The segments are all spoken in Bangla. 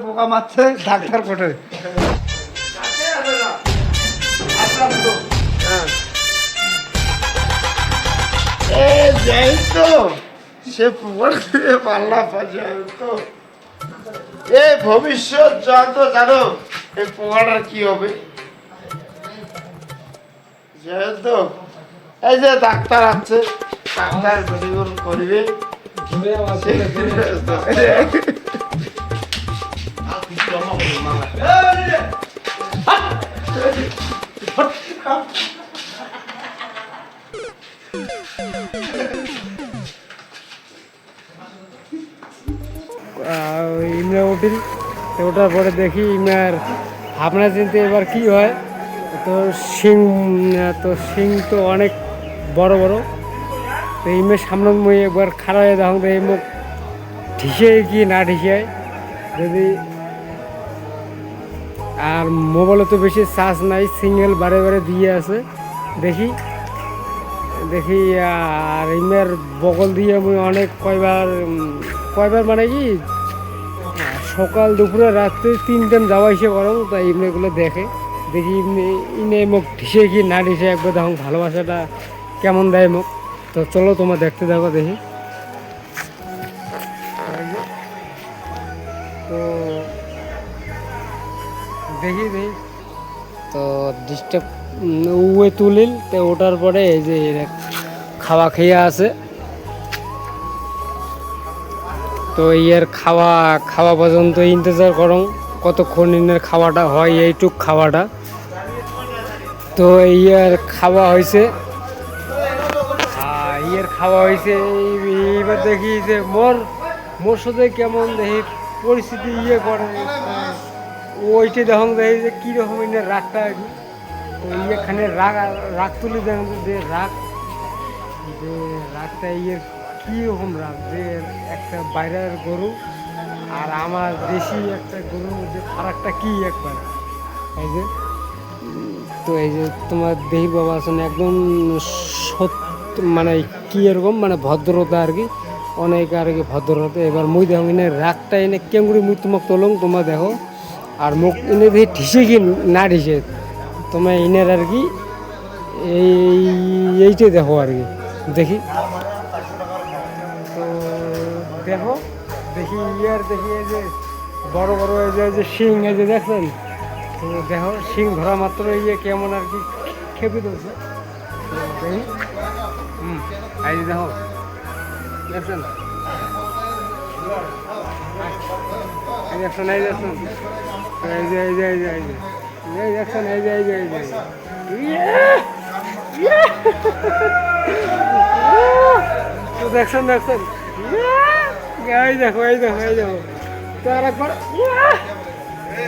পোকা মারছে ডাক্তার কোটে যাই তো সে পাল্লা পাশে তো এ ভবিষ্যৎ যত জানো এই পোকাটার কি হবে যেহেতু এই যে ডাক্তার আছে ডাক্তার মেডিকেল করবে ইমরা উঠিল তো ওটার পরে দেখি ইমরার ভাবনা চিনতে এবার কি হয় তো শিং তো অনেক বড় বড় তো ইমের সামনে মুই একবার খারাপ হয়ে দেখুন তো এই মুখ ঢিসে কি না ঢিসে যদি আর মোবাইলে তো বেশি চার্জ নাই সিঙ্গেল বারে বারে দিয়ে আছে দেখি দেখি আর ইমের বগল দিয়ে মুই অনেক কয়বার মানে কি সকাল দুপুরে রাত্রে 3 টাইম যাওয়া এসে গরম তাই এমনিগুলো দেখে দেখি ইনে মুখ ঢিসে কি না ঢিসে একবার দেখুন ভালোবাসাটা কেমন দেয় মুখ তো চলো তোমার দেখতে দেখো দেখি তো দেখি তো ডিস্টার্ব উয়ে তুলিল তো ওঠার পরে এই যে খাওয়া খেয়ে আছে তো ইয়ের খাওয়া পর্যন্ত ইন্তজার করো কতক্ষণ ইনের খাওয়াটা হয় এইটুক খাওয়াটা তো ইয়ের খাওয়া হয়েছে এইবার দেখি যে মোর সাথে কেমন দেখি পরিস্থিতি ইয়ে করে ওইটা দেখুন দেখি যে কীরকম ইনের রাগটা আর কি ইয়েখানে রাগ তুলি দেখুন যে রাগটা ইয়ের কীরকম রাগ যে একটা বাইরের গরু আর আমার দেশি একটা গরুর মধ্যে ফারাকটা কী একবার এই যে তো এই যে তোমার দেহির বাবা আছেন একদম মানে কি এরকম মানে ভদ্রতা আর কি অনেক আর কি ভদ্রতা এবার মুই দেখো এনে রাগটা এনে কেমগুড়ি মুই তোমাকে তোলং তোমার দেখো আর মুখ এনে দেখি ঢিসে কি না ঢিসে তোমার ইনের আর কি এইটাই দেখো আর কি দেখি তো দেখি ইয়ার দেখি এই যে বড় বড় এই যে শিং এই যে দেখছেন তো দেখো শিং ধরা মাত্র ইয়ে কেমন আর কি খেপে ধরছে দেখি এই যে দেখো দেখছেন এই দেখছেন এই দেখছেন এই যে এই যে এই যে এই যে এই দেখছেন এই যে এই যে এই যে তো দেখছেন এই দেখো তো আর একবার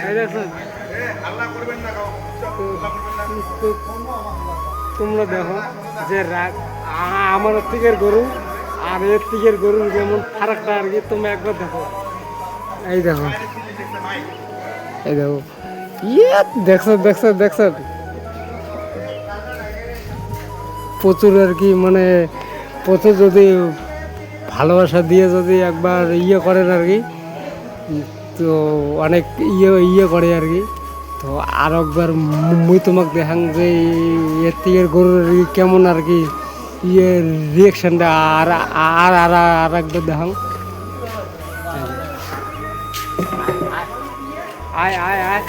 এই দেখছেন তোমরা দেখো যে রাগ আমার দিকের গরু আর এর দিকের গরুর যেমন ফারাকটা আর কি তোমরা একবার দেখো এই দেখো দেখছো প্রচুর আর কি মানে প্রচুর যদি ভালোবাসা দিয়ে যদি একবার ইয়ে করেন আর কি তো অনেক ইয়ে করে আর কি তো আর একবার মুই তোমাকে দেখাং যে এর থেকে গরুর কেমন আর কি ইয়ে রিয়েকশনটা আর আর আর আর একবার দেখাং আয় আয় আয়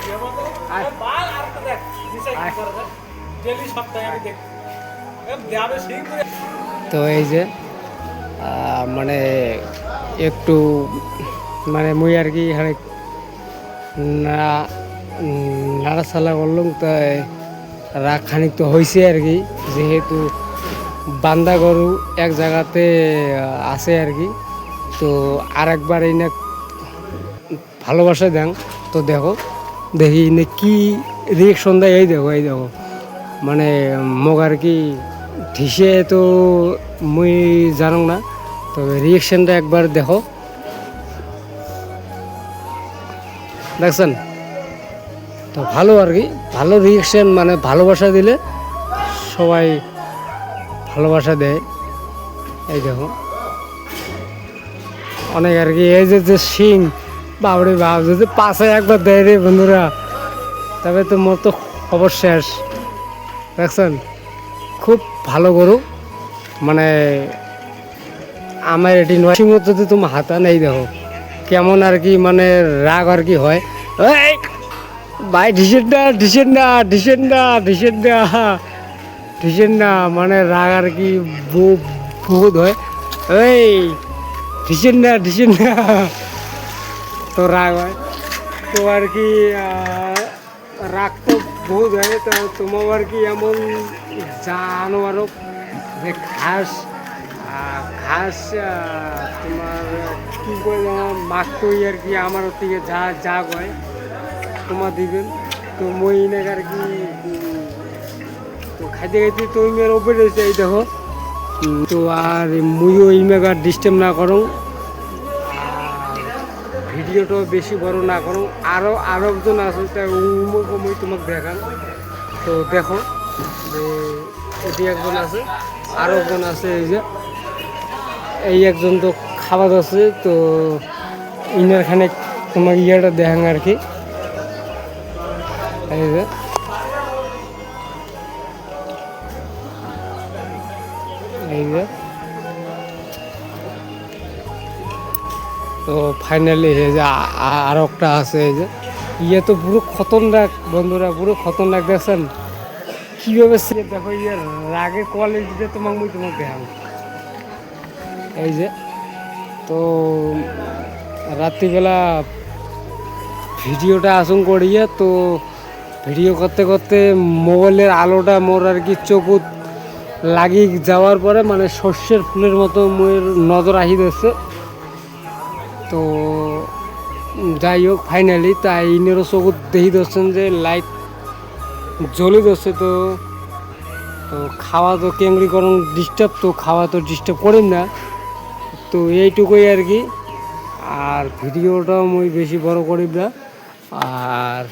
তো এই যে মানে একটু মানে মুই আর কি নাড়াচালা করলাম তাই রাগ খানিক তো হয়েছে আর কি যেহেতু বান্দা গরু এক জায়গাতে আছে আর কি তো আর একবার এই না ভালোবাসা দেন তো দেখি না কি রিয়েকশন দেয় এই দেখো মানে মোক আর কি ঠিসে তো মুই জানো না তবে রিয়েকশনটা একবার দেখো দেখছেন তো ভালো আর কি ভালো রিয়েকশন মানে ভালোবাসা দিলে সবাই ভালোবাসা দেয় এই দেখো অনেক আর কি। এই যে শিং বাবরে বাপ, যদি পাশে একবার দেয় রে বন্ধুরা, তবে তো মোর তো খবর শেষ। দেখছেন, খুব ভালো গরু, মানে আমার এটি নয় সিংহ যদি তোমার হাতা নেই, দেখো কেমন আর কি মানে রাগ আর কি হয়। এই ভাই ঢিসেন না মানে রাগ আর কি বহুত হয়। এই ঢিসেন না তো রাগ হয়। তো আর কি রাগ তো বহুত হয়। তো তোমার আর কি এমন জানো আরো যে ঘাস তোমার কি করে মাখতই আর কি আমার ওর থেকে যা হয় তোমার দিবেন। তো মই নাকি আর কি তো খাইতে তো ওই মেয়ের ওপরে রয়েছে, এই দেখো। তো আর মুইও এই মেঘ আর ডিস্টার্ব না করো, ভিডিওটাও বেশি বড় না করো। আরও একজন আছে, মই তোমাকে দেখান। তো দেখো যে এটি একজন আছে, আরও একজন আছে। এই একজন তো খাবার আছে। তো ইনারখানে তোমার ইয়েটা দেখান আর কি। এই যে তো ফাইনালি এই যে আর একটা আছে। এই যে ইয়ে তো পুরো খতরনাক বন্ধুরা, পুরো খতরনাক। দেখছেন কীভাবে দেখো ইয়ে রাগের কোয়ালিটিটা তোমাকে দেখান। এই যে তো রাত্রিবেলা ভিডিওটা আসুন করিয়ে, তো ভিডিও করতে করতে মোবাইলের আলোটা মোর আর কি চোখত লাগিয়ে যাওয়ার পরে মানে সর্ষের ফুলের মতো মোর নজর আহি দিচ্ছে। তো যাই হোক ফাইনালি তাই ইনেরও চোখত দেখি দিচ্ছেন যে লাইট জ্বলে দিচ্ছে। তো তো খাওয়া তো কেমরিকরণ ডিস্টার্ব, তো খাওয়া তো ডিস্টার্ব করেন না। তো এইটুকুই আর কি। আর ভিডিওটাও মুই বেশি বড় করি না। আর